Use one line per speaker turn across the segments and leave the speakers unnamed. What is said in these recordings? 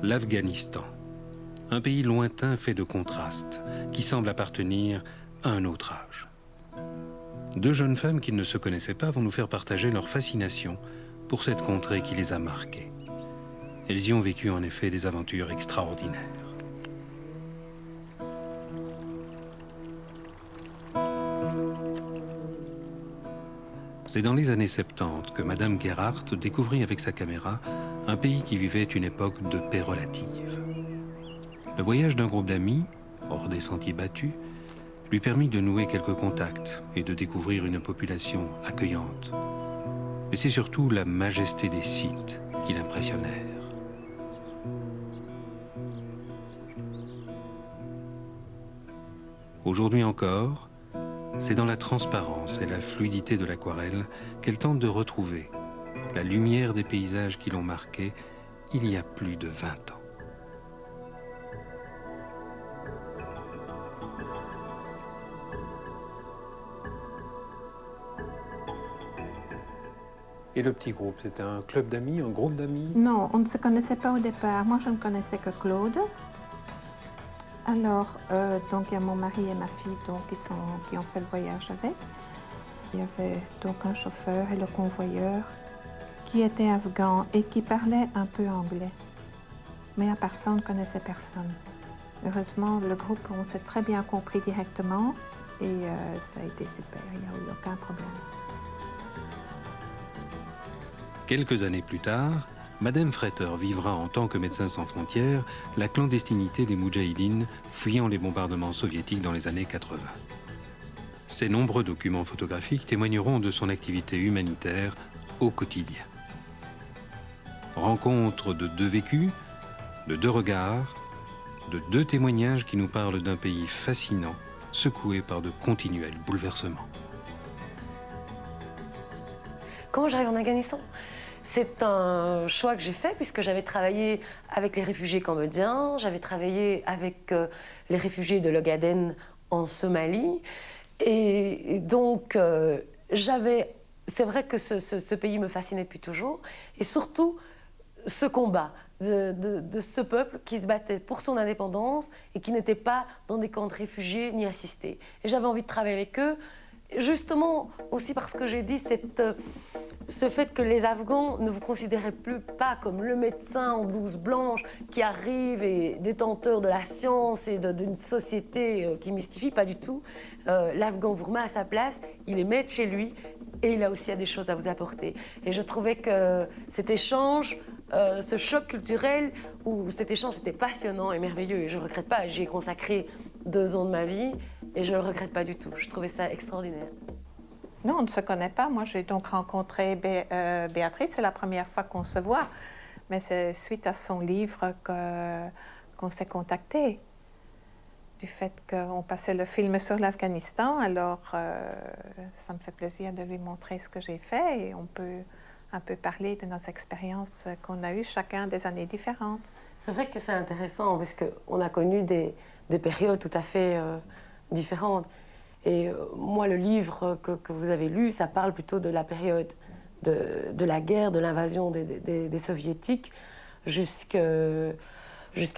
l'Afghanistan. Un pays lointain fait de contrastes, qui semble appartenir à un autre âge. Deux jeunes femmes qui ne se connaissaient pas vont nous faire partager leur fascination pour cette contrée qui les a marquées. Elles y ont vécu en effet des aventures extraordinaires. C'est dans les années 70 que Madame Gerhardt découvrit avec sa caméra un pays qui vivait une époque de paix relative. Le voyage d'un groupe d'amis, hors des sentiers battus, lui permit de nouer quelques contacts et de découvrir une population accueillante. Mais c'est surtout la majesté des sites qui l'impressionnèrent. Aujourd'hui encore, c'est dans la transparence et la fluidité de l'aquarelle qu'elle tente de retrouver la lumière des paysages qui l'ont marquée il y a plus de 20 ans. Et le petit groupe, c'était un club d'amis, un groupe d'amis?
Non, on ne se connaissait pas au départ. Moi, je ne connaissais que Claude. Alors, donc il y a mon mari et ma fille donc, qui ont fait le voyage avec. Il y avait donc un chauffeur et le convoyeur qui était afghan et qui parlait un peu anglais. Mais à part ça, on ne connaissait personne. Heureusement, le groupe, on s'est très bien compris directement et ça a été super, il n'y a eu aucun problème.
Quelques années plus tard, Madame Fretter vivra en tant que médecin sans frontières la clandestinité des Moudjahidines fuyant les bombardements soviétiques dans les années 80. Ces nombreux documents photographiques témoigneront de son activité humanitaire au quotidien. Rencontre de deux vécus, de deux regards, de deux témoignages qui nous parlent d'un pays fascinant, secoué par de continuels bouleversements.
Comment j'arrive en Afghanistan? C'est un choix que j'ai fait puisque j'avais travaillé avec les réfugiés cambodgiens, j'avais travaillé avec les réfugiés de l'Ogaden en Somalie. Et donc, c'est vrai que ce pays me fascinait depuis toujours. Et surtout, ce combat de ce peuple qui se battait pour son indépendance et qui n'était pas dans des camps de réfugiés ni assistés. Et j'avais envie de travailler avec eux, justement aussi parce que j'ai dit ce fait que les Afghans ne vous considéraient plus pas comme le médecin en blouse blanche qui arrive et détenteur de la science et d'une société qui mystifie, pas du tout. L'Afghan vous remet à sa place, il est maître chez lui et il a aussi des choses à vous apporter. Et je trouvais que cet échange, ce choc culturel, ou cet échange était passionnant et merveilleux et je ne regrette pas, j'y ai consacré 2 ans de ma vie et je ne le regrette pas du tout. Je trouvais ça extraordinaire.
Non, on ne se connaît pas. Moi, j'ai donc rencontré Béatrice, c'est la première fois qu'on se voit. Mais c'est suite à son livre qu'on s'est contacté. Du fait qu'on passait le film sur l'Afghanistan, alors ça me fait plaisir de lui montrer ce que j'ai fait et on peut un peu parler de nos expériences qu'on a eues chacun des années différentes.
C'est vrai que c'est intéressant parce qu'on a connu des périodes tout à fait différentes. Et moi, le livre que vous avez lu, ça parle plutôt de la période de la guerre, de l'invasion des Soviétiques jusqu'à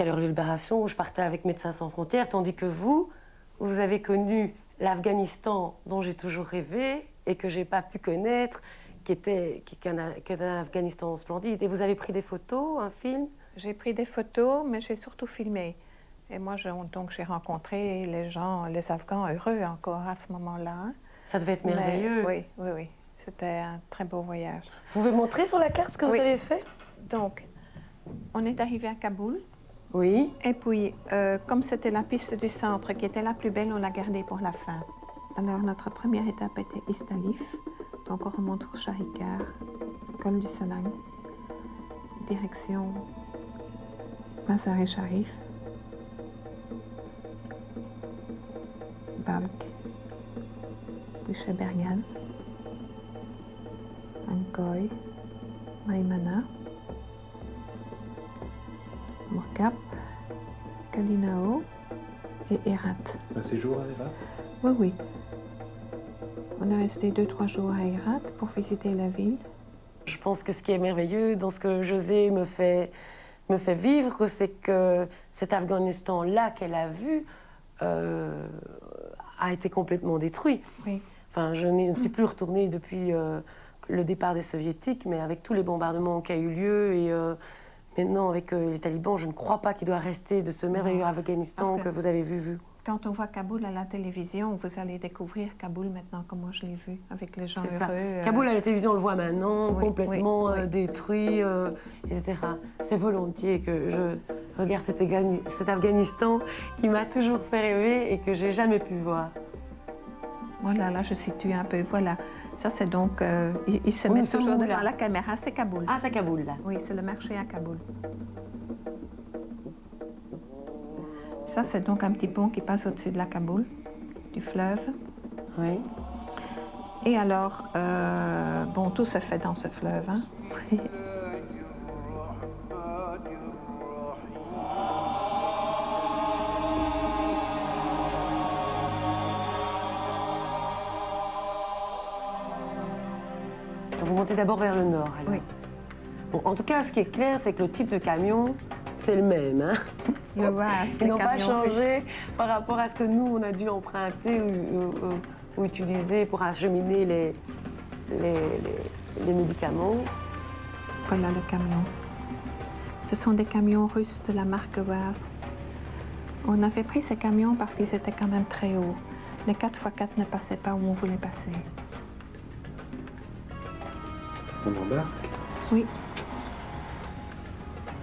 leur libération, où je partais avec Médecins sans frontières, tandis que vous avez connu l'Afghanistan dont j'ai toujours rêvé et que je n'ai pas pu connaître, qui est un Afghanistan splendide. Et vous avez pris des photos, un film?
J'ai pris des photos, mais j'ai surtout filmé. Et moi, donc, j'ai rencontré les gens, les Afghans heureux encore à ce moment-là.
Ça devait être merveilleux.
Mais, oui. C'était un très beau voyage.
Vous pouvez montrer sur la carte ce que vous avez fait?
Donc, on est arrivé à Kaboul.
Oui.
Et puis, comme c'était la piste du centre qui était la plus belle, on l'a gardée pour la fin. Alors, notre première étape était Istalif. Donc, on remonte sur Charikar, col du Salam, direction Mazar-e-Sharif, Balkh, puis chez Bergan, Angkor, Maïmana, Morkap, Kalinao et Herat.
Un séjour à Herat?
Oui. On est resté 2-3 jours à Herat pour visiter la ville.
Je pense que ce qui est merveilleux dans ce que José me fait me fait vivre, c'est que cet Afghanistan-là qu'elle a vu a été complètement détruit.
Oui.
Enfin, je ne suis plus retournée depuis le départ des Soviétiques, mais avec tous les bombardements qui ont eu lieu et maintenant avec les talibans, je ne crois pas qu'il doit rester de ce merveilleux Afghanistan que vous avez vu.
Quand on voit Kaboul à la télévision, vous allez découvrir Kaboul maintenant, comme moi je l'ai vu, avec les gens heureux.
Kaboul à la télévision, on le voit maintenant,
oui,
complètement
oui, oui.
détruit, etc. C'est volontiers que je regarde cet Afghanistan qui m'a toujours fait rêver et que j'ai jamais pu voir.
Voilà, là je situe un peu, voilà. Ça c'est donc, il se met toujours devant la caméra, c'est Kaboul.
Ah, c'est Kaboul là.
Oui, c'est le marché à Kaboul. Ça c'est donc un petit pont qui passe au-dessus de la Kaboul, du fleuve.
Oui.
Et alors, bon, tout se fait dans ce fleuve, hein.
Vous montez d'abord vers le nord, alors.
Oui.
Bon, en tout cas, ce qui est clair, c'est que le type de camion, c'est le même. Hein.
Le VAS,
Ils n'ont pas changé par rapport à ce que nous, on a dû emprunter ou utiliser pour acheminer les médicaments.
Voilà le camion. Ce sont des camions russes de la marque VAS. On avait pris ces camions parce qu'ils étaient quand même très hauts. Les 4x4 ne passaient pas où on voulait passer.
On embarque.
Oui.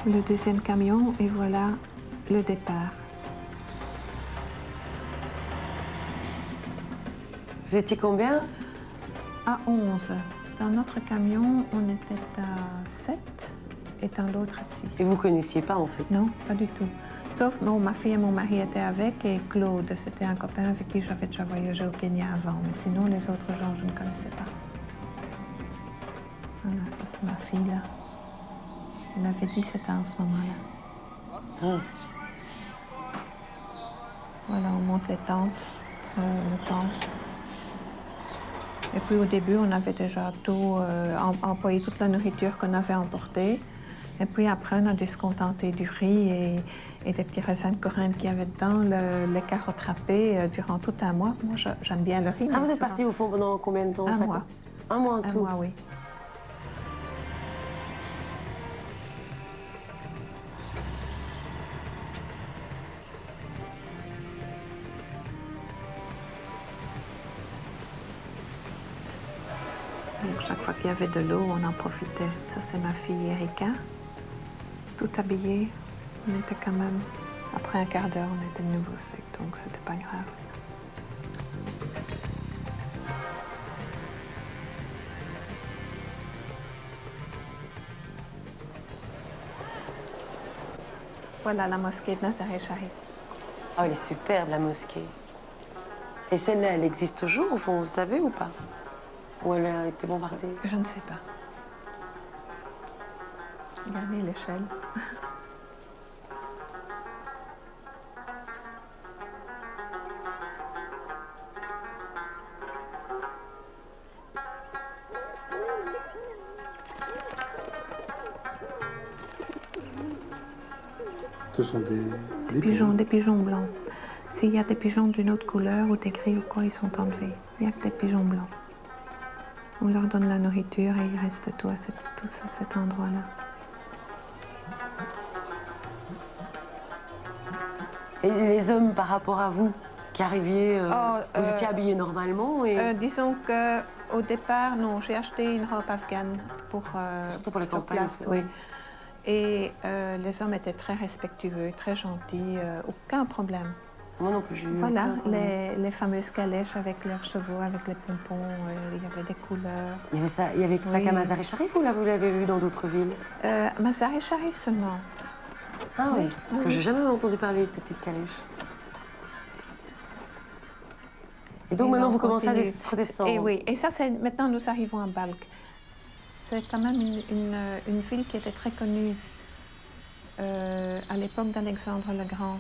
Le deuxième camion, et voilà le départ.
Vous étiez combien?
À 11. Dans notre camion, on était à 7 et dans l'autre à 6.
Et vous ne connaissiez pas, en fait?
Non, pas du tout. Sauf bon, ma fille et mon mari étaient avec et Claude, c'était un copain avec qui j'avais déjà voyagé au Kenya avant. Mais sinon, les autres gens, je ne connaissais pas. Voilà, ça c'est ma fille là. Elle avait 17 ans à ce moment-là.
Ah,
voilà, on monte les tentes, le temple. Et puis au début, on avait déjà tout employé toute la nourriture qu'on avait emportée. Et puis après, on a dû se contenter du riz et des petits raisins de Corinthe qu'il y avait dedans, les carottes râpées durant tout un mois. Moi, j'aime bien le riz.
Ah, vous êtes parti au fond pendant combien de temps?
Un mois.
Un mois en tout?
Un mois, oui. Donc, chaque fois qu'il y avait de l'eau, on en profitait. Ça, c'est ma fille Erika, tout habillée. On était quand même, après un quart d'heure, on était de nouveau sec, donc c'était pas grave. Voilà la mosquée de Nazaré Sharif.
Oh, elle est superbe, la mosquée. Et celle-là, elle existe toujours, au fond, vous savez ou pas? Ou elle a été bombardée?
Je ne sais pas. Regardez l'échelle.
Ce sont
Des pigeons blancs. S'il y a des pigeons d'une autre couleur ou des gris ou quoi, ils sont enlevés. Il n'y a que des pigeons blancs. On leur donne la nourriture et ils restent tous à cet endroit-là.
Et les hommes, par rapport à vous, qui arriviez, vous étiez habillés normalement et...
Disons qu'au départ, non, j'ai acheté une robe afghane pour
surtout pour les
sur
campagnes,
place, oui. Et les hommes étaient très respectueux, très gentils, aucun problème.
Moi non plus, j'ai eu
Voilà,
aucun problème.
les fameuses calèches avec leurs chevaux, avec les pompons, il y avait des couleurs.
Il y avait ça qu'à Mazar-e Sharif ou là vous l'avez vu dans d'autres villes?
Mazar-e Sharif seulement.
Ah oui, parce que j'ai jamais entendu parler de ces petites calèches. Et donc maintenant vous commencez à redescendre.
Et oui, et ça c'est maintenant nous arrivons à Balkh. C'est quand même une ville qui était très connue à l'époque d'Alexandre le Grand.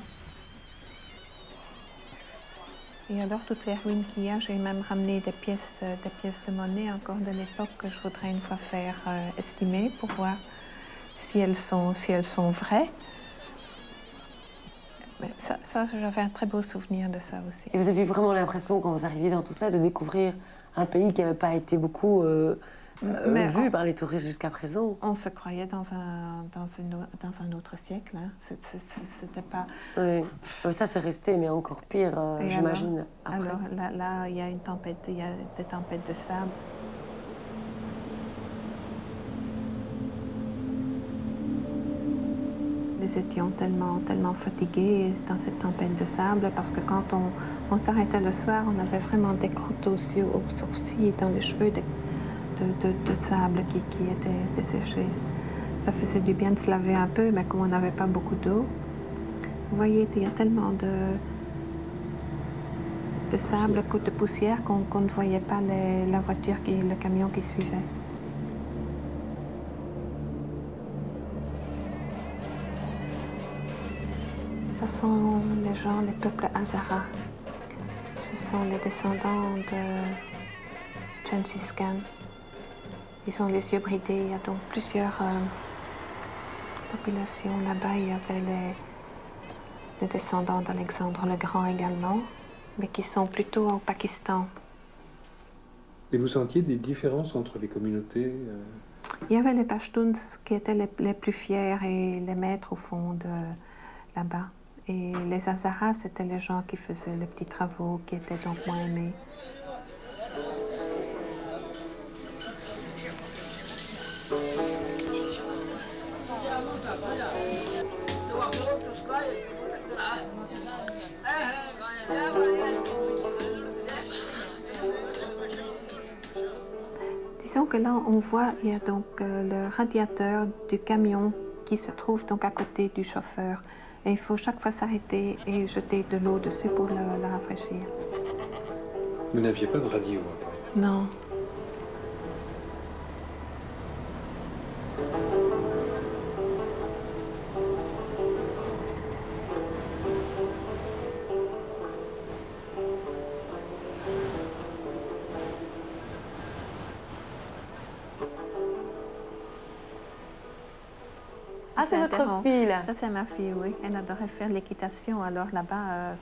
Et alors, toutes les ruines qu'il y a, j'ai même ramené des pièces de monnaie encore de l'époque que je voudrais une fois faire estimer pour voir si elles sont vraies. Mais ça j'avais un très beau souvenir de ça aussi.
Et vous avez vraiment l'impression, quand vous arriviez dans tout ça, de découvrir un pays qui n'avait pas été beaucoup vu par les touristes jusqu'à présent?
On se croyait dans un autre siècle. Hein. C'était pas...
Oui, mais ça c'est resté, mais encore pire, j'imagine.
Alors là, il y a des tempêtes de sable. Nous étions tellement fatigués dans cette tempête de sable parce que quand on s'arrêtait le soir, on avait vraiment des croûtes aux yeux, aux sourcils, dans les cheveux de sable qui étaient desséchés. Ça faisait du bien de se laver un peu, mais comme on n'avait pas beaucoup d'eau, vous voyez, il y a tellement de sable, de poussière qu'on ne voyait pas la voiture, le camion qui suivait. Ce sont les gens, les peuples Hazara. Ce sont les descendants de Gengis Khan. Ils ont les yeux bridés. Il y a donc plusieurs populations. Là-bas, il y avait les descendants d'Alexandre le Grand également, mais qui sont plutôt au Pakistan.
Et vous sentiez des différences entre les communautés
Il y avait les Pashtuns qui étaient les plus fiers et les maîtres au fond de là-bas. Et les Hazaras, c'était les gens qui faisaient les petits travaux, qui étaient donc moins aimés. Disons que là, on voit, il y a donc le radiateur du camion qui se trouve donc à côté du chauffeur. Et il faut chaque fois s'arrêter et jeter de l'eau dessus pour la rafraîchir.
Vous n'aviez pas de radio?
Non.
Ah, c'est votre fille, là?
Ça, c'est ma fille, oui. Elle adorait faire l'équitation. Alors là-bas,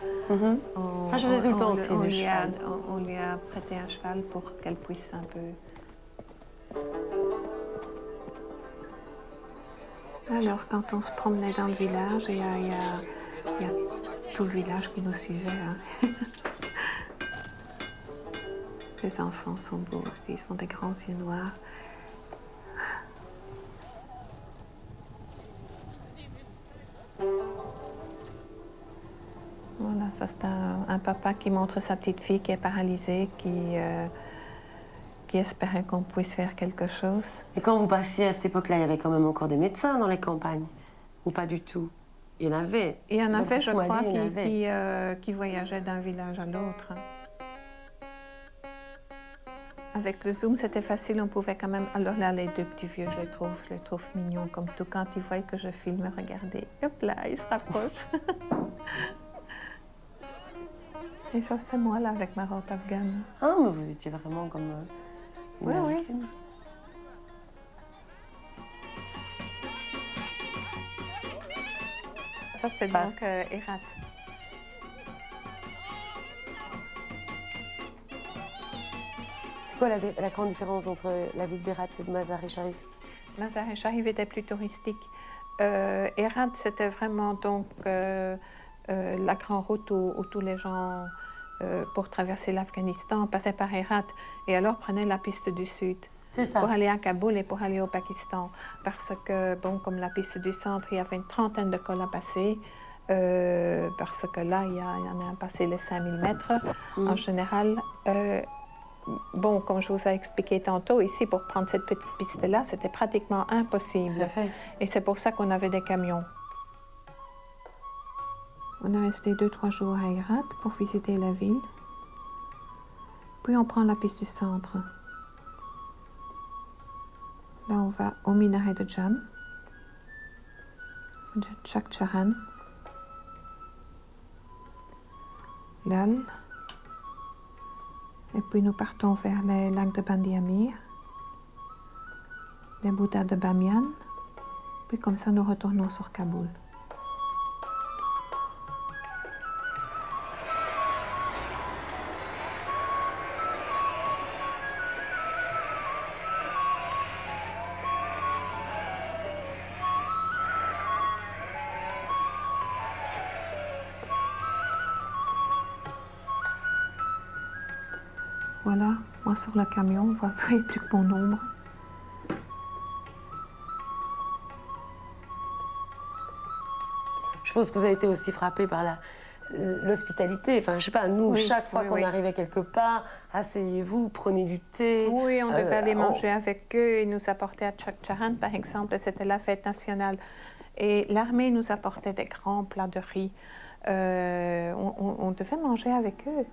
ça, je faisais tout le temps aussi, du cheval.
On lui a prêté un cheval pour qu'elle puisse un peu... Alors, quand on se promenait dans le village, il y a tout le village qui nous suivait. Hein. Les enfants sont beaux aussi, ils ont des grands yeux noirs. Voilà, ça c'est un papa qui montre sa petite fille qui est paralysée, qui espérait qu'on puisse faire quelque chose.
Et quand vous passiez à cette époque-là, il y avait quand même encore des médecins dans les campagnes? Ou pas du tout? Il y en avait?
Il y en avait, je crois, qui voyageaient d'un village à l'autre. Avec le zoom, c'était facile, on pouvait quand même... Alors là, les deux petits vieux, je les trouve mignons comme tout. Quand ils voient que je filme, regardez, hop là, ils se rapprochent. Et ça, c'est moi, là, avec ma robe afghane.
Ah, mais vous étiez vraiment comme une américaine.
Oui. Ça, c'est donc Herat.
C'est quoi la grande différence entre la ville d'Herat et de Mazar-e-Sharif?
Mazar-e-Sharif était plus touristique. Herat, c'était vraiment donc la grande route où tous les gens, pour traverser l'Afghanistan, passaient par Herat et alors prenaient la piste du sud.
C'est ça.
Pour aller à Kaboul et pour aller au Pakistan. Parce que, bon, comme la piste du centre, il y avait une trentaine de cols à passer. Parce que là, il y en a un passé les 5000 mètres. En général, bon, comme je vous ai expliqué tantôt, ici, pour prendre cette petite piste-là, c'était pratiquement impossible.
Tout à fait.
Et c'est pour ça qu'on avait des camions. On est resté 2-3 jours à Herat pour visiter la ville. Puis on prend la piste du centre. Là, on va au minaret de Jam, de Chakcharan, Lal, et puis nous partons vers les lacs de Bandi Amir, les Bouddhas de Bamiyan, Puis comme ça, nous retournons sur Kaboul. Voilà, moi sur le camion, on voit plus que mon ombre.
Je pense que vous avez été aussi frappé par l'hospitalité. Enfin, je sais pas, nous,
Oui,
chaque fois
oui,
qu'on
oui.
arrivait quelque part, asseyez-vous, prenez du thé.
Oui, on devait aller
on-
manger avec eux. Ils nous apportaient à Chakcharan, par exemple, c'était la fête nationale. Et l'armée nous apportait des grands plats de riz. On devait manger avec eux.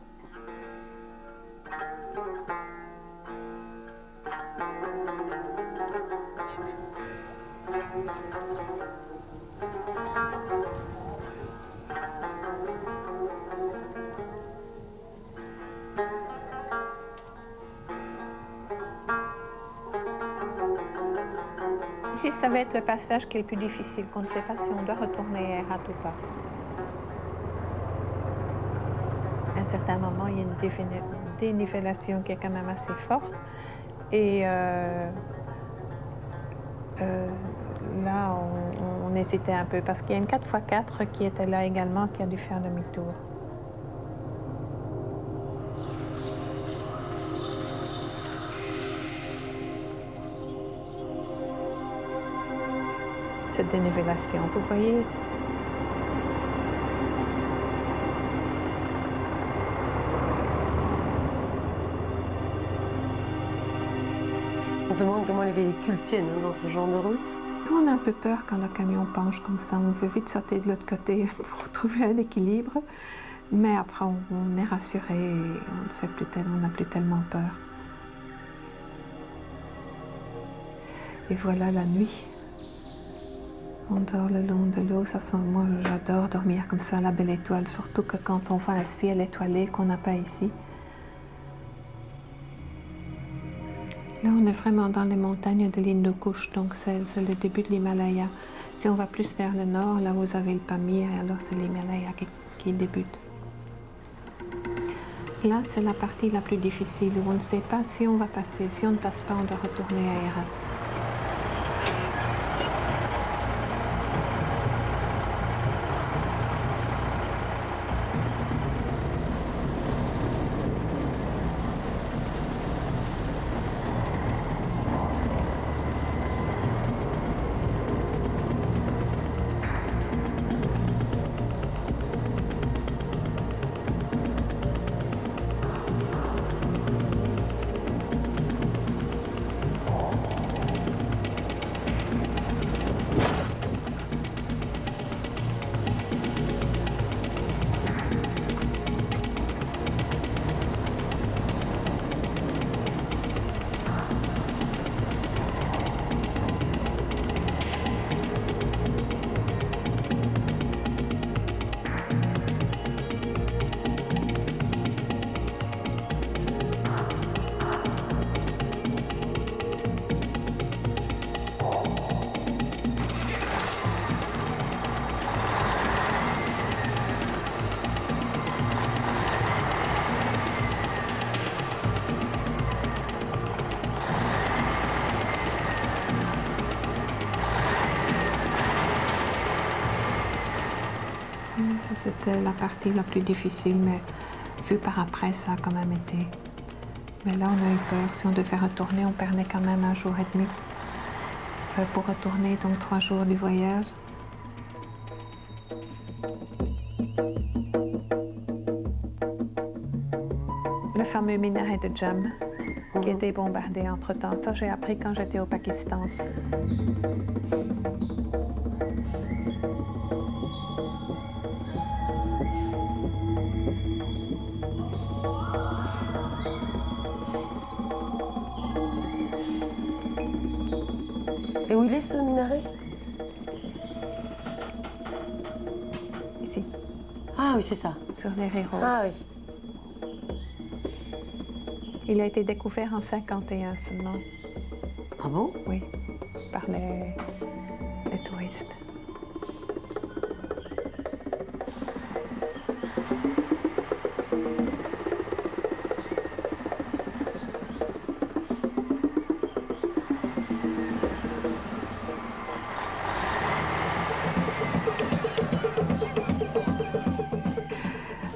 Ici, ça va être le passage qui est le plus difficile, qu'on ne sait pas si on doit retourner à Herat ou pas. À un certain moment, il y a une dénivellation qui est quand même assez forte. Et là, on hésitait un peu parce qu'il y a une 4x4 qui était là également qui a dû faire demi-tour. Cette dénivellation, vous voyez?
On se demande comment les véhicules tiennent hein, dans ce genre de route.
Nous, on a un peu peur quand le camion penche comme ça. On veut vite sauter de l'autre côté pour trouver un équilibre. Mais après, on est rassuré et on n'a plus tellement peur. Et voilà la nuit. On dort le long de l'eau. Moi, j'adore dormir comme ça, la belle étoile. Surtout que quand on voit un ciel étoilé qu'on n'a pas ici. Là, on est vraiment dans les montagnes de l'Hindu Kush, donc c'est le début de l'Himalaya. Si on va plus vers le nord, là vous avez le Pamir, alors c'est l'Himalaya qui débute. Là, c'est la partie la plus difficile, où on ne sait pas si on va passer. Si on ne passe pas, on doit retourner à Herat. Ça, c'était la partie la plus difficile, mais vu par après, ça a quand même été. Mais là, on a eu peur. Si on devait retourner, on perdait quand même 1 jour et demi. Pour retourner, donc 3 jours du voyage. Le fameux minaret de Jam, qui a été bombardé entre-temps. Ça, j'ai appris quand j'étais au Pakistan.
Et où il est ce minaret?
Ici,
Ah oui, c'est ça.
sur les Réraux.
Ah oui.
Il a été découvert en 51 seulement.
Ah bon?
Oui, par les touristes.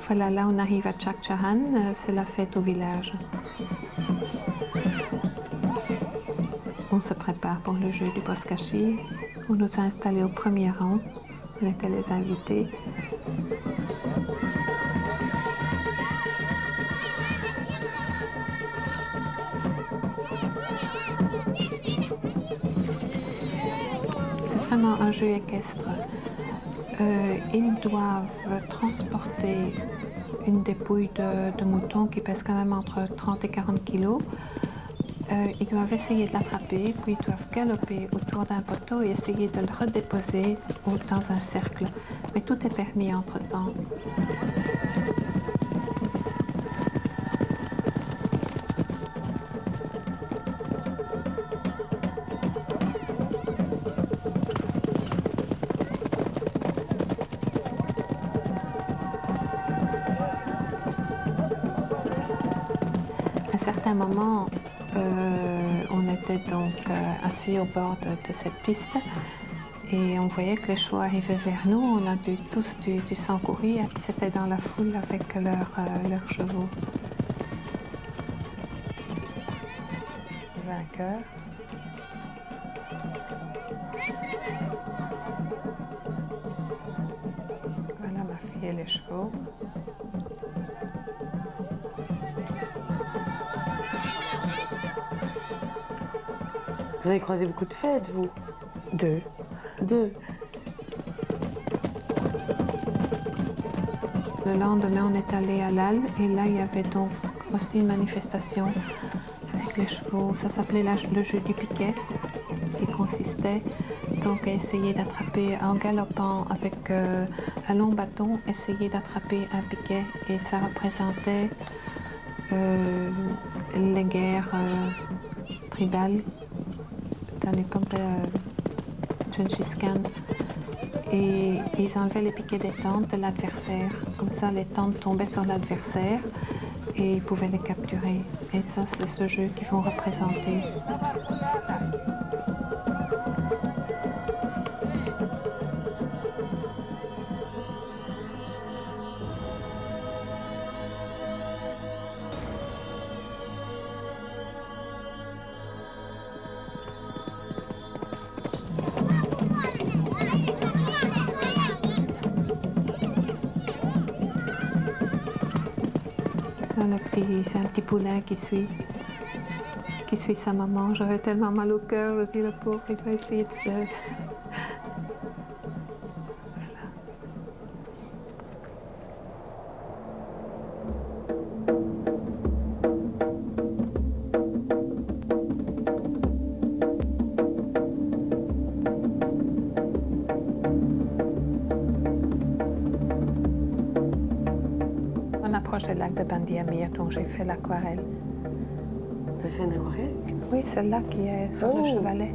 Voilà, là on arrive à Chakchahan, c'est la fête au village. On se prépare pour le jeu du Boscachi. On nous a installés au premier rang. On était les invités. C'est vraiment un jeu équestre. Ils doivent transporter une dépouille de mouton qui pèse quand même entre 30 et 40 kilos. Ils doivent essayer de l'attraper, puis ils doivent galoper autour d'un poteau et essayer de le redéposer dans un cercle. Mais tout est permis entre-temps. À un certain moment, on était donc assis au bord de cette piste et on voyait que les chevaux arrivaient vers nous. On a tous dû s'encourir. C'était dans la foule avec leurs chevaux. Vainqueur. Voilà ma fille et les chevaux.
Vous avez croisé beaucoup de fêtes, vous?
Deux.
Deux.
Le lendemain, on est allé à Lal et là, il y avait donc aussi une manifestation avec les chevaux. Ça s'appelait le jeu du piquet, qui consistait donc à essayer d'attraper en galopant avec un long bâton, essayer d'attraper un piquet. Et ça représentait les guerres tribales à l'époque de Gengis Khan. Et ils enlevaient les piquets des tentes de l'adversaire. Comme ça, les tentes tombaient sur l'adversaire et ils pouvaient les capturer. Et ça, c'est ce jeu qu'ils vont représenter. C'est un petit poulain qui suit sa maman. J'avais tellement mal au cœur, je dis le pauvre, il doit essayer de se... On approche du lac de Bandi Amir, dont j'ai fait l'aquarelle.
Vous avez fait une aquarelle?
Oui, celle-là qui est sur le chevalet.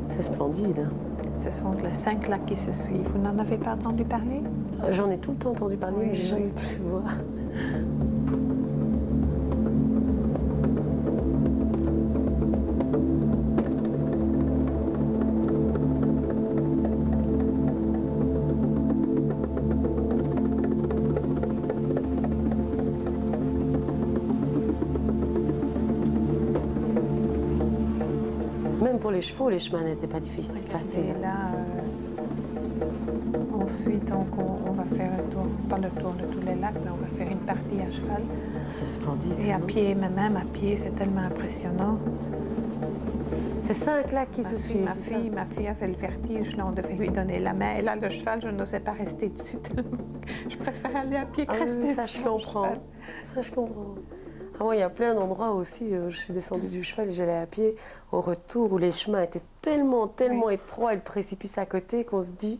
C'est splendide.
Ce sont les 5 lacs qui se suivent. Vous n'en avez pas entendu parler?
J'en ai tout le temps entendu parler,
Oui,
mais j'ai
oui.
jamais pu voir. Même pour les chevaux, les chemins n'étaient pas difficiles, faciles.
Et là, ensuite, donc, on va faire le tour, pas le tour de tous les lacs, mais on va faire une partie à cheval.
C'est splendide.
Et à
non?
pied, mais même à pied, c'est tellement impressionnant.
C'est 5 lacs qui se suivent, c'est ça?
Ma fille avait le vertige, là, on devait lui donner la main. Et là, le cheval, je n'osais pas rester dessus tellement. Je préfère aller à pied que rester
ça, je
sur le
comprends.
cheval.
Ça, je comprends. Ah, moi, il y a plein d'endroits aussi, je suis descendue du cheval et j'allais à pied au retour où les chemins étaient tellement étroits et le précipice à côté qu'on se dit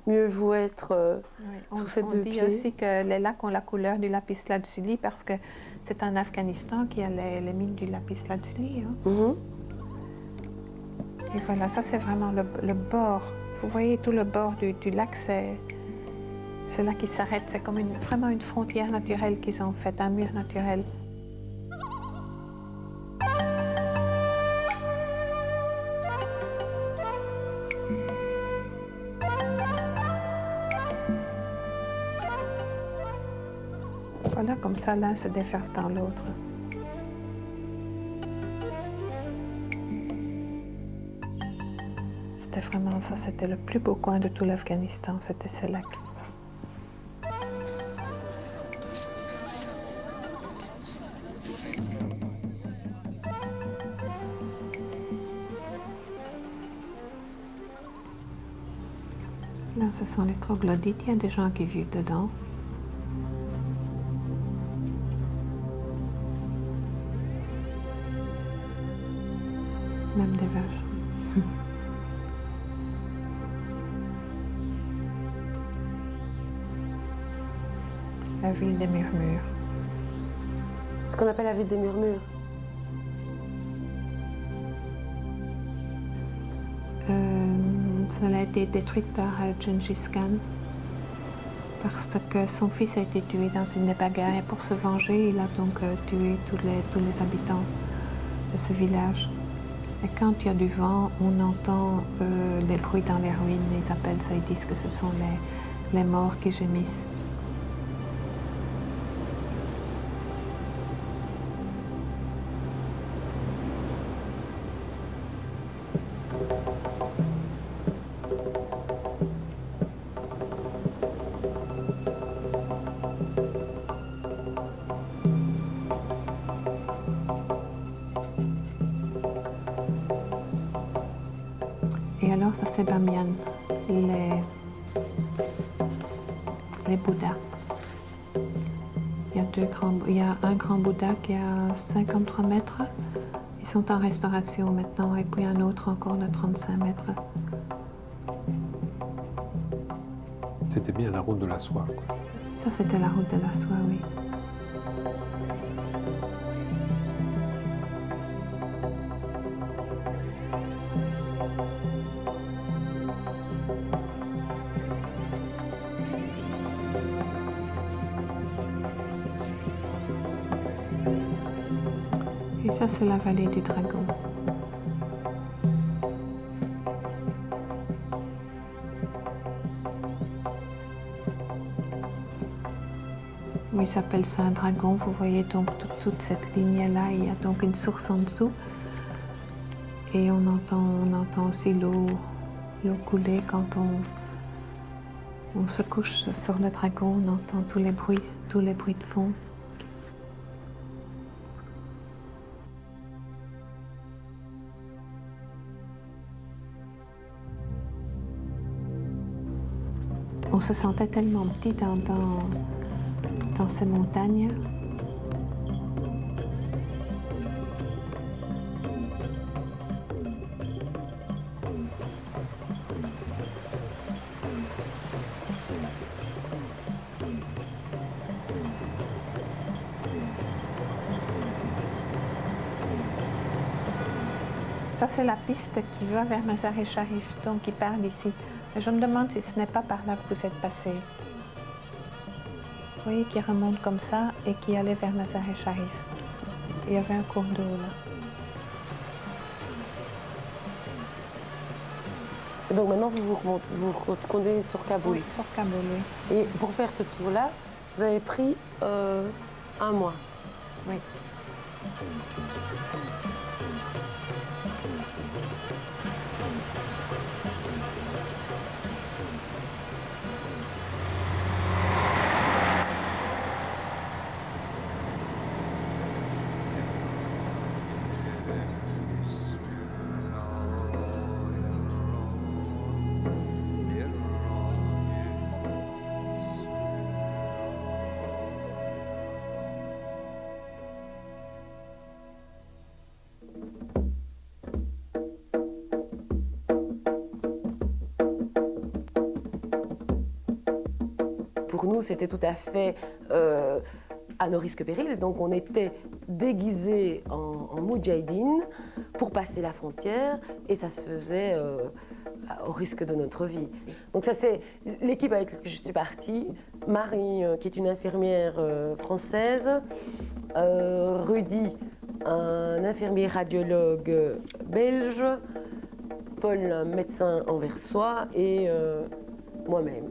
mieux vaut être
Oui,
sur ses
on
deux
dit
pieds.
aussi que les lacs ont la couleur du lapis-lazuli parce que c'est en Afghanistan qu'il y a les mines du lapis-lazuli. Hein.
Mhm.
Et voilà, ça c'est vraiment le bord. Vous voyez tout le bord du lac, c'est là qui s'arrête. C'est comme vraiment une frontière naturelle qu'ils ont faite, un mur naturel. Voilà, comme ça, l'un se déverse dans l'autre. C'était vraiment ça, c'était le plus beau coin de tout l'Afghanistan, c'était ces lacs. Là, ce sont les troglodytes, il y a des gens qui vivent dedans. Même des vaches. La ville des murmures.
Ce qu'on appelle la ville des murmures.
Ça a été détruite par Gengis Khan parce que son fils a été tué dans une des bagarres et pour se venger, il a donc tué tous les habitants de ce village. Et quand il y a du vent, on entend les bruits dans les ruines, ils appellent ça, ils disent que ce sont les morts qui gémissent. Et alors, ça c'est Bamiyan, les Bouddhas. Il y a un grand Bouddha qui a 53 mètres. Ils sont en restauration maintenant. Et puis un autre encore de 35 mètres.
C'était bien la route de la soie, quoi.
Ça, c'était la route de la soie, oui. Et ça, c'est la vallée du Dragon. Oui, il s'appelle ça un dragon. Vous voyez donc toute cette lignée-là. Il y a donc une source en dessous. Et on entend aussi l'eau couler quand on se couche sur le dragon. On entend tous les bruits de fond. On se sentait tellement petit dans ces montagnes. Ça, c'est la piste qui va vers Mazar-e Sharif, donc qui part d'ici. Je me demande si ce n'est pas par là que vous êtes passé. Vous voyez qui remonte comme ça et qui allait vers Mazar-e Sharif. Il y avait un cours d'eau là.
Et donc maintenant, vous retournez sur Kaboul.
Oui, sur Kaboul, oui.
Et pour faire ce tour-là, vous avez pris un mois.
Oui.
nous, c'était tout à fait à nos risques périls. Donc on était déguisés en moudjahidines pour passer la frontière et ça se faisait au risque de notre vie. Donc ça c'est l'équipe avec laquelle je suis partie. Marie, qui est une infirmière française, Rudy, un infirmier radiologue belge, Paul, un médecin anversois et moi-même.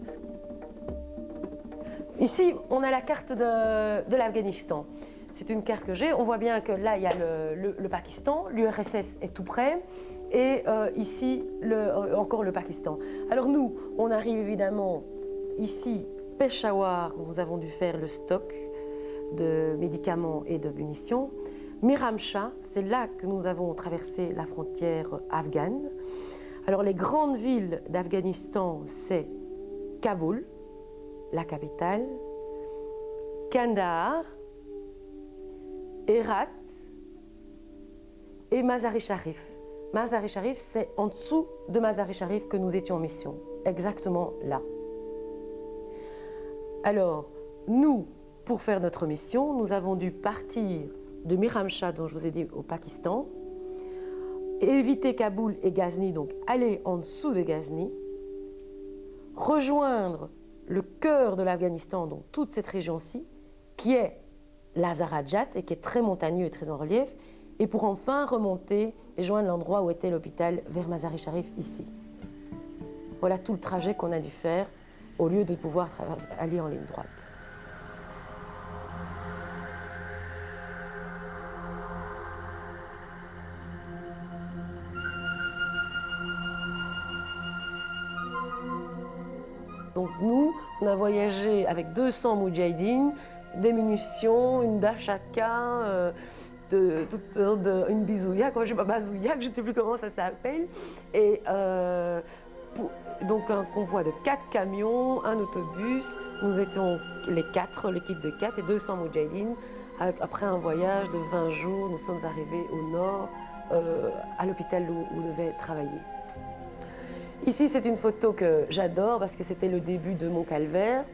Ici, on a la carte de l'Afghanistan. C'est une carte que j'ai. On voit bien que là, il y a le Pakistan, l'URSS est tout près, et ici, encore le Pakistan. Alors nous, on arrive évidemment ici, Peshawar, où nous avons dû faire le stock de médicaments et de munitions. Miramshah, c'est là que nous avons traversé la frontière afghane. Alors les grandes villes d'Afghanistan, c'est Kaboul, la capitale, Kandahar, Herat et Mazar-i-Sharif. Mazar-i-Sharif, c'est en dessous de Mazar-i-Sharif que nous étions en mission, exactement là. Alors, nous, pour faire notre mission, nous avons dû partir de Miramshah, dont je vous ai dit, au Pakistan, éviter Kaboul et Ghazni, donc aller en dessous de Ghazni, rejoindre le cœur de l'Afghanistan, donc toute cette région-ci, qui est l'Azarajat et qui est très montagneux et très en relief, et pour enfin remonter et joindre l'endroit où était l'hôpital vers Mazar-i-Sharif ici. Voilà tout le trajet qu'on a dû faire au lieu de pouvoir aller en ligne droite. Donc nous, on a voyagé avec 200 moudjahidines, des munitions, une dachaka, une bisouya, je ne sais pas, bazouyak, je ne sais plus comment ça s'appelle. Et donc un convoi de 4 camions, un autobus, nous étions les 4, l'équipe de 4 et 200 moudjahidines. Après un voyage de 20 jours, nous sommes arrivés au nord, à l'hôpital où on devait travailler. Ici, c'est une photo que j'adore parce que c'était le début de mon calvaire.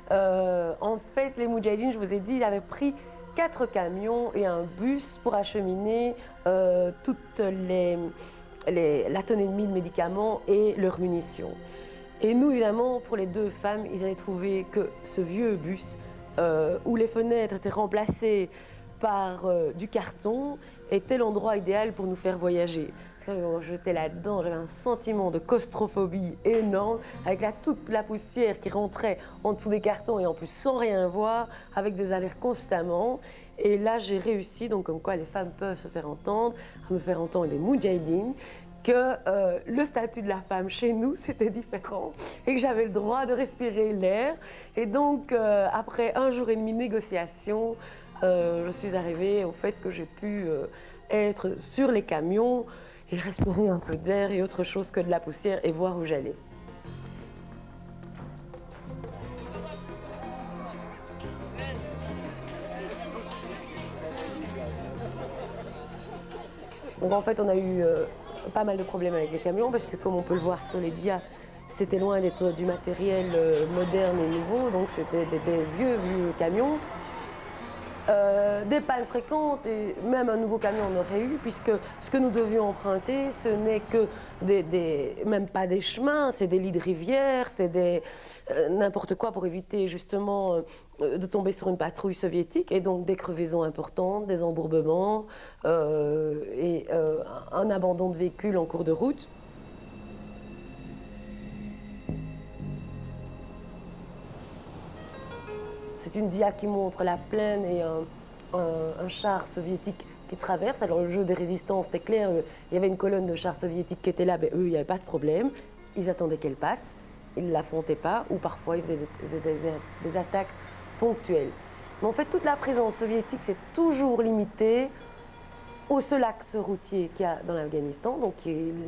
En fait, les moudjahidines, je vous ai dit, ils avaient pris 4 camions et un bus pour acheminer toute la tonne et demie de médicaments et leurs munitions. Et nous, évidemment, pour les 2 femmes, ils avaient trouvé que ce vieux bus, où les fenêtres étaient remplacées par du carton, était l'endroit idéal pour nous faire voyager. Quand j'étais là-dedans, j'avais un sentiment de claustrophobie énorme, avec toute la poussière qui rentrait en dessous des cartons et en plus sans rien voir, avec des alertes constamment. Et là, j'ai réussi, donc comme quoi les femmes peuvent se faire entendre, à me faire entendre des moudjahidines, que le statut de la femme chez nous, c'était différent et que j'avais le droit de respirer l'air. Et donc, après 1 jour et demi de négociation, je suis arrivée au fait que j'ai pu être sur les camions et respirer un peu d'air et autre chose que de la poussière et voir où j'allais. Donc en fait, on a eu pas mal de problèmes avec les camions parce que comme on peut le voir sur les dias, c'était loin d'être du matériel moderne et nouveau, donc c'était des vieux camions. Des pannes fréquentes et même un nouveau camion on aurait eu puisque ce que nous devions emprunter ce n'est que même pas des chemins, c'est des lits de rivière, c'est n'importe quoi pour éviter justement de tomber sur une patrouille soviétique et donc des crevaisons importantes, des embourbements et un abandon de véhicules en cours de route. C'est une dia qui montre la plaine et un char soviétique qui traverse. Alors le jeu des résistances, c'était clair, il y avait une colonne de chars soviétiques qui était là, mais eux, il n'y avait pas de problème. Ils attendaient qu'elle passe, ils ne l'affrontaient pas, ou parfois ils faisaient des attaques ponctuelles. Mais en fait, toute la présence soviétique s'est toujours limitée au seul axe routier qu'il y a dans l'Afghanistan, donc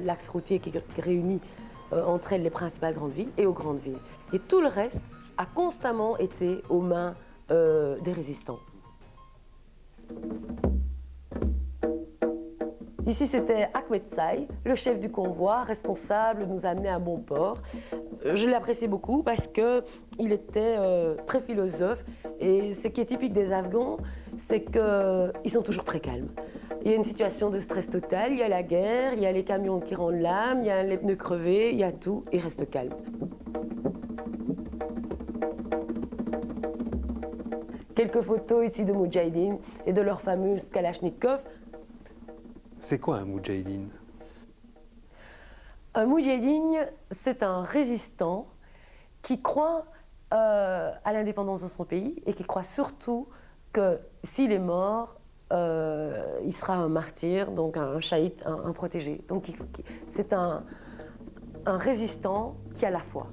l'axe routier qui réunit entre elles les principales grandes villes et aux grandes villes. Et tout le reste a constamment été aux mains des résistants. Ici, c'était Ahmed Say, le chef du convoi, responsable, nous amener à bon port. Je l'appréciais beaucoup parce qu'il était très philosophe. Et ce qui est typique des Afghans, c'est qu'ils sont toujours très calmes. Il y a une situation de stress total, il y a la guerre, il y a les camions qui rendent l'âme, il y a les pneus crevés, il y a tout, ils restent calmes. Quelques photos ici de Moudjahidine et de leur fameuse Kalachnikov.
C'est quoi un Moudjahidine?
Un Moudjahidine, c'est un résistant qui croit à l'indépendance de son pays et qui croit surtout que s'il est mort, il sera un martyr, donc un shahid, un protégé. Donc c'est un résistant qui a la foi.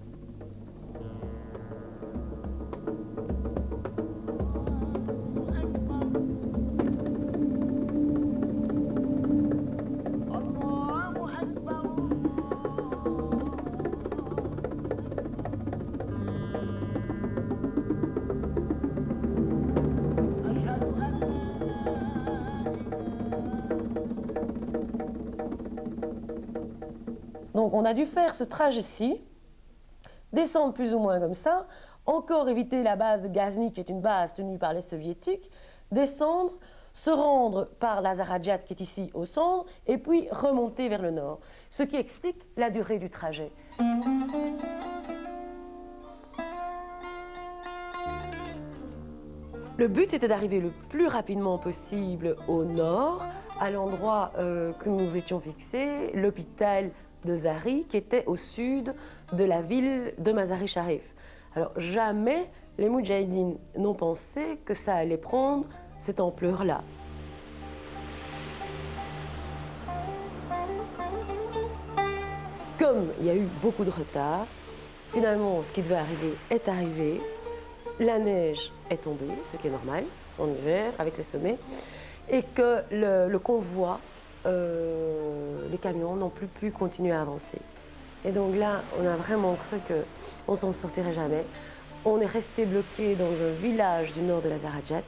Donc on a dû faire ce trajet-ci, descendre plus ou moins comme ça, encore éviter la base de Ghazni qui est une base tenue par les soviétiques, descendre, se rendre par la Zarajat qui est ici au centre, et puis remonter vers le nord. Ce qui explique la durée du trajet. Le but était d'arriver le plus rapidement possible au nord, à l'endroit que nous étions fixés, l'hôpital de Zari, qui était au sud de la ville de Mazar-i-Sharif. Alors jamais les Moudjahidines n'ont pensé que ça allait prendre cette ampleur-là. Comme il y a eu beaucoup de retard, finalement ce qui devait arriver est arrivé. La neige est tombée, ce qui est normal en hiver avec les sommets, et que le convoi, les camions n'ont plus pu continuer à avancer. Et donc là, on a vraiment cru qu'on s'en sortirait jamais. On est resté bloqué dans un village du nord de la Zarajat.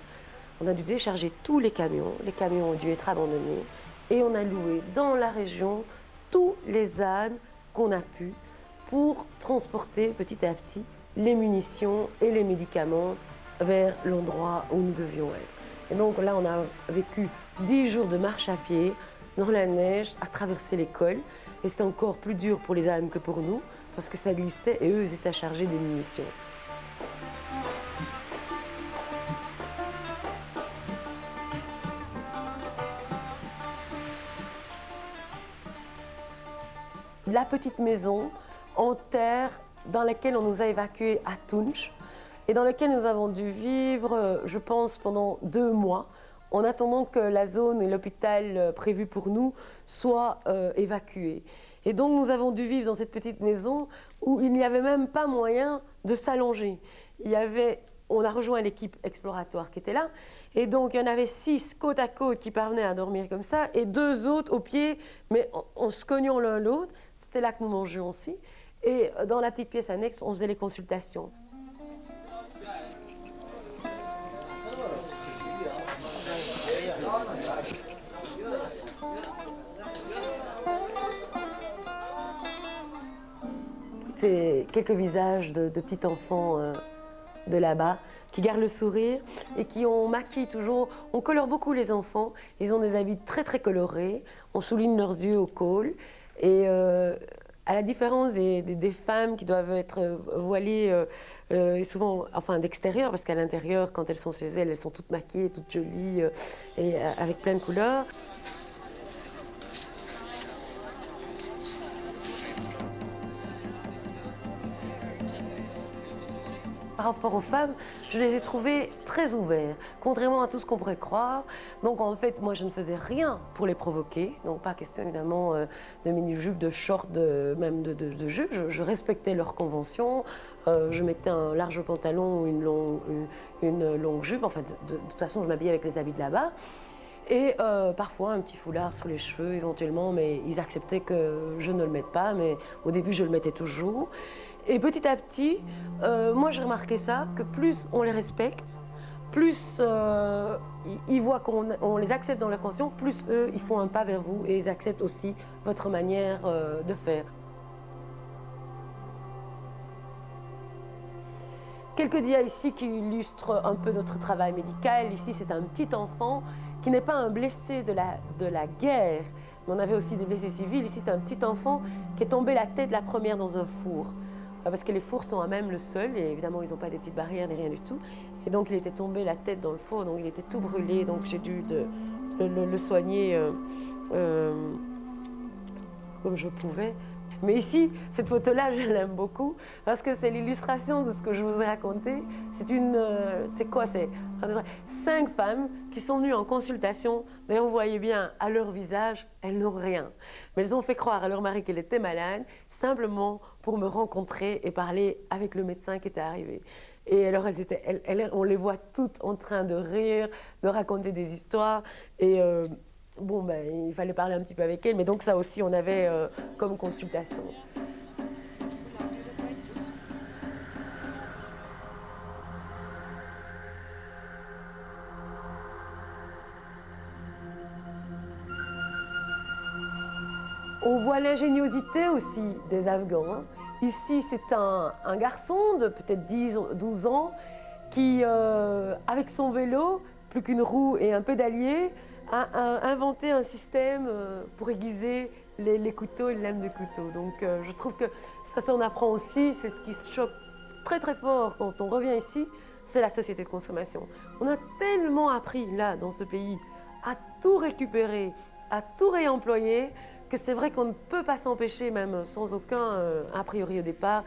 On a dû décharger tous les camions ont dû être abandonnés, et on a loué dans la région tous les ânes qu'on a pu pour transporter petit à petit les munitions et les médicaments vers l'endroit où nous devions être. Et donc là, on a vécu 10 jours de marche à pied, dans la neige, à traverser l'école. Et c'est encore plus dur pour les ânes que pour nous, parce que ça glissait et eux, ils étaient chargés des munitions. La petite maison en terre dans laquelle on nous a évacués à Tunj et dans laquelle nous avons dû vivre, je pense, pendant 2 mois, en attendant que la zone et l'hôpital prévu pour nous soient évacués. Et donc nous avons dû vivre dans cette petite maison où il n'y avait même pas moyen de s'allonger. On a rejoint l'équipe exploratoire qui était là, et donc il y en avait 6 côte à côte qui parvenaient à dormir comme ça, et 2 autres au pied, mais en se cognant l'un l'autre. C'était là que nous mangions aussi. Et dans la petite pièce annexe, on faisait les consultations. C'est quelques visages de petits enfants de là-bas qui gardent le sourire et qui ont maquillé toujours. On colore beaucoup les enfants, ils ont des habits très très colorés, on souligne leurs yeux au col. Et à la différence des femmes qui doivent être voilées souvent, enfin d'extérieur, parce qu'à l'intérieur, quand elles sont chez elles, elles sont toutes maquillées, toutes jolies et avec plein de couleurs. Par rapport aux femmes, je les ai trouvées très ouvertes, contrairement à tout ce qu'on pourrait croire. Donc en fait, moi je ne faisais rien pour les provoquer, donc pas question évidemment de mini-jupe, de short, même de jupe. Je respectais leurs conventions, je mettais un large pantalon ou une longue jupe, enfin de toute façon je m'habillais avec les habits de là-bas. Et parfois un petit foulard sur les cheveux éventuellement, mais ils acceptaient que je ne le mette pas, mais au début je le mettais toujours. Et petit à petit, moi j'ai remarqué ça, que plus on les respecte, plus ils voient qu'on les accepte dans leur conscience, plus eux, ils font un pas vers vous et ils acceptent aussi votre manière de faire. Quelques dias ici qui illustrent un peu notre travail médical. Ici, c'est un petit enfant qui n'est pas un blessé de la guerre, mais on avait aussi des blessés civils. Ici, c'est un petit enfant qui est tombé la tête la première dans un four. Parce que les fours sont à même le sol, et évidemment, ils n'ont pas des petites barrières ni rien du tout. Et donc, il était tombé la tête dans le four, donc il était tout brûlé. Donc, j'ai dû le soigner comme je pouvais. Mais ici, cette photo-là, je l'aime beaucoup parce que c'est l'illustration de ce que je vous ai raconté. C'est quoi? C'est 5 femmes qui sont venues en consultation. D'ailleurs, vous voyez bien, à leur visage, elles n'ont rien. Mais elles ont fait croire à leur mari qu'elle était malade, simplement pour me rencontrer et parler avec le médecin qui était arrivé. Et alors, on les voit toutes en train de rire, de raconter des histoires. Et bon, ben, il fallait parler un petit peu avec elles. Mais donc, ça aussi, on avait comme consultation. On voit l'ingéniosité aussi des Afghans. Ici, c'est un garçon de peut-être 12 ans qui, avec son vélo, plus qu'une roue et un pédalier, a inventé un système pour aiguiser les couteaux et les lames de couteau. Donc je trouve que ça s'en apprend aussi. C'est ce qui se choque très très fort quand on revient ici, c'est la société de consommation. On a tellement appris là, dans ce pays, à tout récupérer, à tout réemployer, que c'est vrai qu'on ne peut pas s'empêcher, même sans aucun a priori au départ,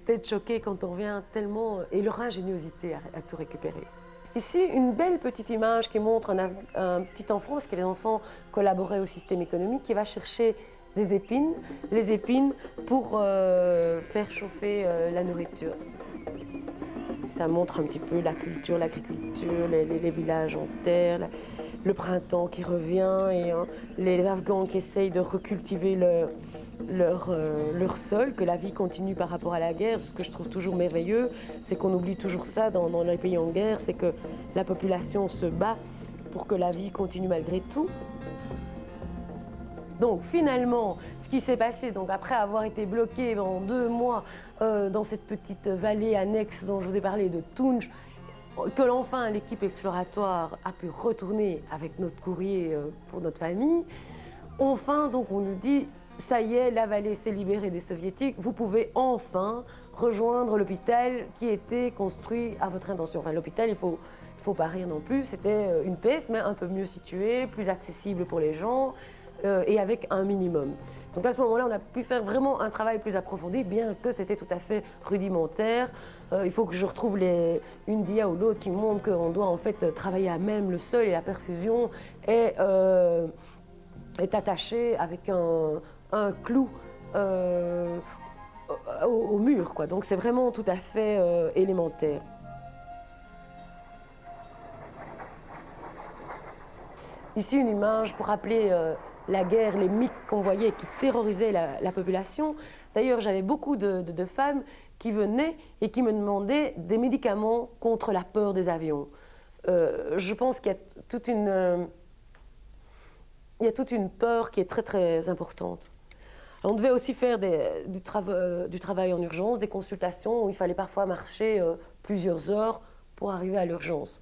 d'être choqué quand on revient tellement, et leur ingéniosité à tout récupérer. Ici, une belle petite image qui montre un petit enfant, parce que les enfants collaboraient au système économique, qui va chercher des épines, les épines pour faire chauffer la nourriture. Ça montre un petit peu la culture, l'agriculture, les villages en terre, le printemps qui revient et les Afghans qui essayent de recultiver leur sol, que la vie continue par rapport à la guerre. Ce que je trouve toujours merveilleux, c'est qu'on oublie toujours ça dans les pays en guerre, c'est que la population se bat pour que la vie continue malgré tout. Donc finalement, ce qui s'est passé, donc après avoir été bloqué pendant 2 mois dans cette petite vallée annexe dont je vous ai parlé de Tounj, que enfin l'équipe exploratoire a pu retourner avec notre courrier pour notre famille, enfin donc on nous dit ça y est, la vallée s'est libérée des soviétiques, vous pouvez enfin rejoindre l'hôpital qui était construit à votre intention. Enfin l'hôpital, il faut pas rire non plus, c'était une peste mais un peu mieux située, plus accessible pour les gens et avec un minimum. Donc à ce moment-là, on a pu faire vraiment un travail plus approfondi, bien que c'était tout à fait rudimentaire. Il faut que je retrouve une dia ou l'autre qui montre qu'on doit en fait travailler à même le sol et la perfusion est attachée avec un clou au mur, quoi. Donc c'est vraiment tout à fait élémentaire. Ici une image pour rappeler la guerre, les mythes qu'on voyait qui terrorisaient la population. D'ailleurs, j'avais beaucoup de femmes qui venaient et qui me demandaient des médicaments contre la peur des avions. Je pense qu'il y a toute une peur qui est très très importante. On devait aussi faire du travail en urgence, des consultations où il fallait parfois marcher plusieurs heures pour arriver à l'urgence.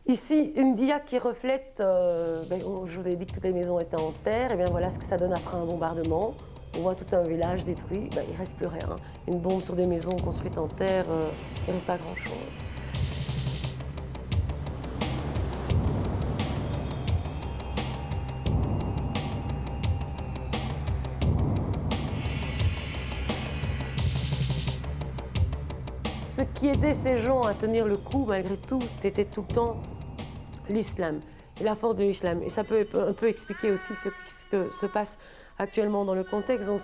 Ici, une dia qui reflète, je vous ai dit que toutes les maisons étaient en terre, et bien voilà ce que ça donne après un bombardement. On voit tout un village détruit, il ne reste plus rien. Une bombe sur des maisons construites en terre, il ne reste pas grand-chose. Ce qui aidait ces gens à tenir le coup, malgré tout, c'était tout le temps l'islam et la force de l'islam. Et ça peut un peu expliquer aussi ce qui se passe actuellement dans le contexte. Donc,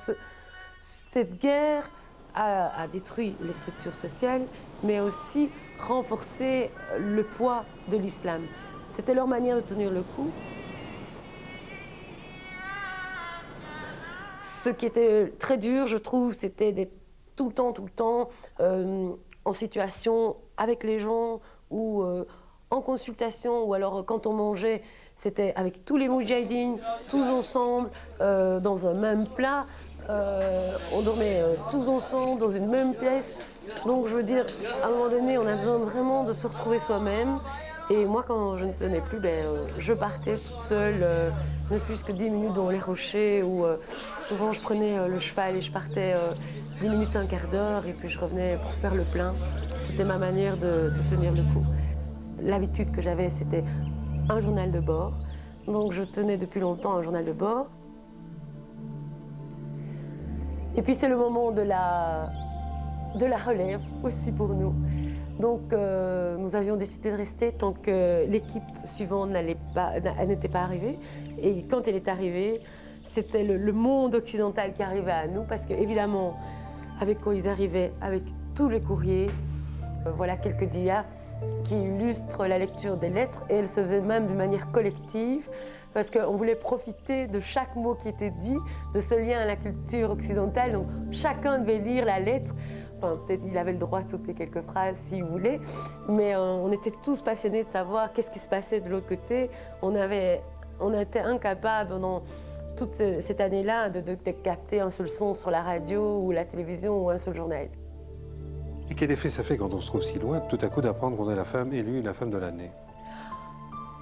cette guerre a détruit les structures sociales, mais aussi renforcé le poids de l'islam. C'était leur manière de tenir le coup. Ce qui était très dur, je trouve, c'était d'être tout le temps en situation avec les gens ou en consultation, ou alors quand on mangeait, c'était avec tous les moudjahidines, tous ensemble, dans un même plat. On dormait tous ensemble dans une même pièce. Donc, je veux dire, à un moment donné, on a besoin vraiment de se retrouver soi-même. Et moi, quand je ne tenais plus, je partais toute seule, ne fût-ce que 10 minutes dans les rochers, ou souvent je prenais le cheval et je partais 10 minutes, un quart d'heure, et puis je revenais pour faire le plein. C'était ma manière de tenir le coup. L'habitude que j'avais, c'était un journal de bord. Donc, je tenais depuis longtemps un journal de bord. Et puis, c'est le moment de la relève aussi pour nous. Donc, nous avions décidé de rester tant que l'équipe suivante n'était pas arrivée. Et quand elle est arrivée, c'était le monde occidental qui arrivait à nous, parce qu'évidemment, avec quoi ils arrivaient, avec tous les courriers, voilà quelques dias qui illustrent la lecture des lettres, et elles se faisaient même d'une manière collective, parce qu'on voulait profiter de chaque mot qui était dit, de ce lien à la culture occidentale. Donc, chacun devait lire la lettre. Enfin, peut-être il avait le droit de sauter quelques phrases s'il voulait, mais on était tous passionnés de savoir qu'est-ce qui se passait de l'autre côté. On était incapables pendant toute cette année-là de capter un seul son sur la radio ou la télévision ou un seul journal.
Et quel effet ça fait quand on se trouve si loin, tout à coup d'apprendre qu'on est la femme élue la femme de l'année?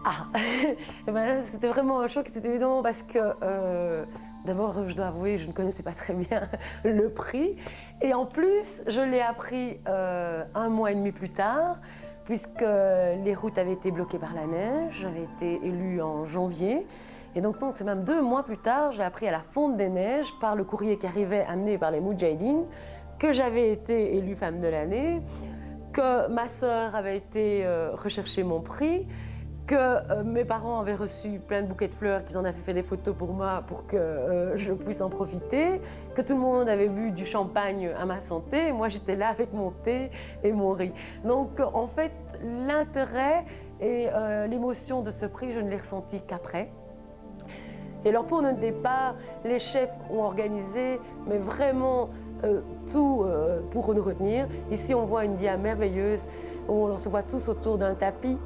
Ah, c'était vraiment un choc, c'était évident parce que d'abord, je dois avouer, je ne connaissais pas très bien le prix. Et en plus, je l'ai appris 1 mois et demi plus tard, puisque les routes avaient été bloquées par la neige. J'avais été élue en janvier. Et donc c'est même 2 mois plus tard, j'ai appris à la fonte des neiges, par le courrier qui arrivait amené par les Moudjahidines, que j'avais été élue femme de l'année, que ma sœur avait été rechercher mon prix, que mes parents avaient reçu plein de bouquets de fleurs, qu'ils en avaient fait des photos pour moi pour que je puisse en profiter, que tout le monde avait bu du champagne à ma santé, et moi j'étais là avec mon thé et mon riz. Donc en fait, l'intérêt et l'émotion de ce prix, je ne l'ai ressenti qu'après. Et alors pour notre départ, les chefs ont organisé, mais vraiment tout pour nous retenir. Ici on voit une dia merveilleuse où on se voit tous autour d'un tapis.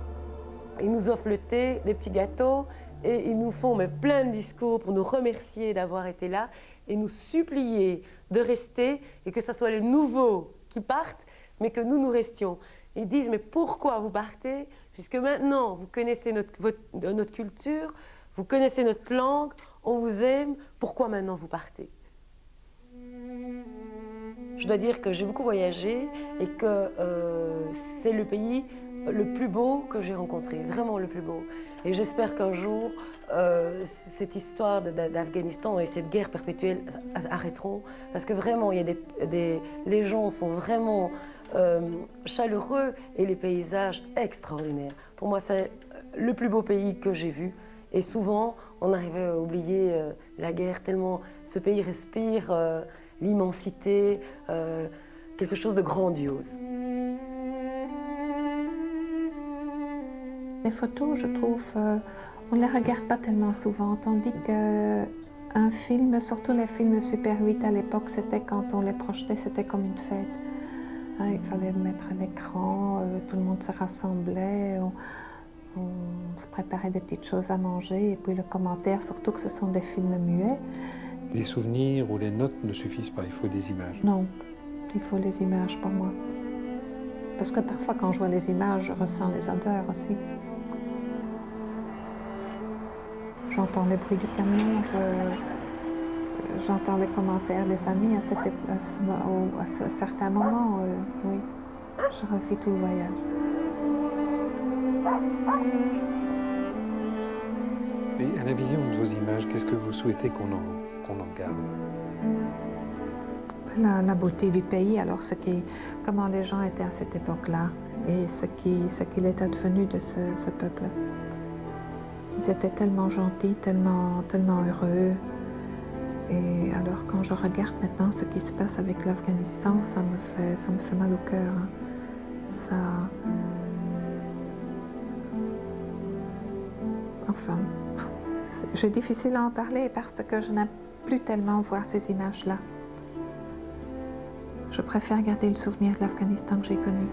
Ils nous offrent le thé, des petits gâteaux, et ils nous font plein de discours pour nous remercier d'avoir été là et nous supplier de rester, et que ce soit les nouveaux qui partent, mais que nous restions. Ils disent, mais pourquoi vous partez? Puisque maintenant vous connaissez notre culture, vous connaissez notre langue, on vous aime, pourquoi maintenant vous partez? Je dois dire que j'ai beaucoup voyagé et que c'est le pays le plus beau que j'ai rencontré, vraiment le plus beau. Et j'espère qu'un jour, cette histoire d'Afghanistan et cette guerre perpétuelle arrêteront, parce que vraiment, les gens sont vraiment chaleureux et les paysages extraordinaires. Pour moi, c'est le plus beau pays que j'ai vu. Et souvent, on arrivait à oublier la guerre, tellement ce pays respire l'immensité, quelque chose de grandiose.
Les photos, je trouve, on ne les regarde pas tellement souvent, tandis qu'un film, surtout les films Super 8 à l'époque, c'était quand on les projetait, c'était comme une fête. Hein, il fallait mettre un écran, tout le monde se rassemblait, on se préparait des petites choses à manger, et puis le commentaire, surtout que ce sont des films muets.
Les souvenirs ou les notes ne suffisent pas, il faut des images.
Non, il faut les images pour moi. Parce que parfois, quand je vois les images, je ressens les odeurs aussi. J'entends le bruit du camion, j'entends les commentaires des amis à certains moments, oui. Je revis tout le voyage.
Et à la vision de vos images, qu'est-ce que vous souhaitez qu'on en garde?
La beauté du pays, alors comment les gens étaient à cette époque-là et ce qu'il est advenu de ce peuple. Ils étaient tellement gentils, tellement heureux. Et alors quand je regarde maintenant ce qui se passe avec l'Afghanistan, ça me fait mal au cœur. Enfin, c'est difficile à en parler parce que je n'aime plus tellement voir ces images-là. Je préfère garder le souvenir de l'Afghanistan que j'ai connu.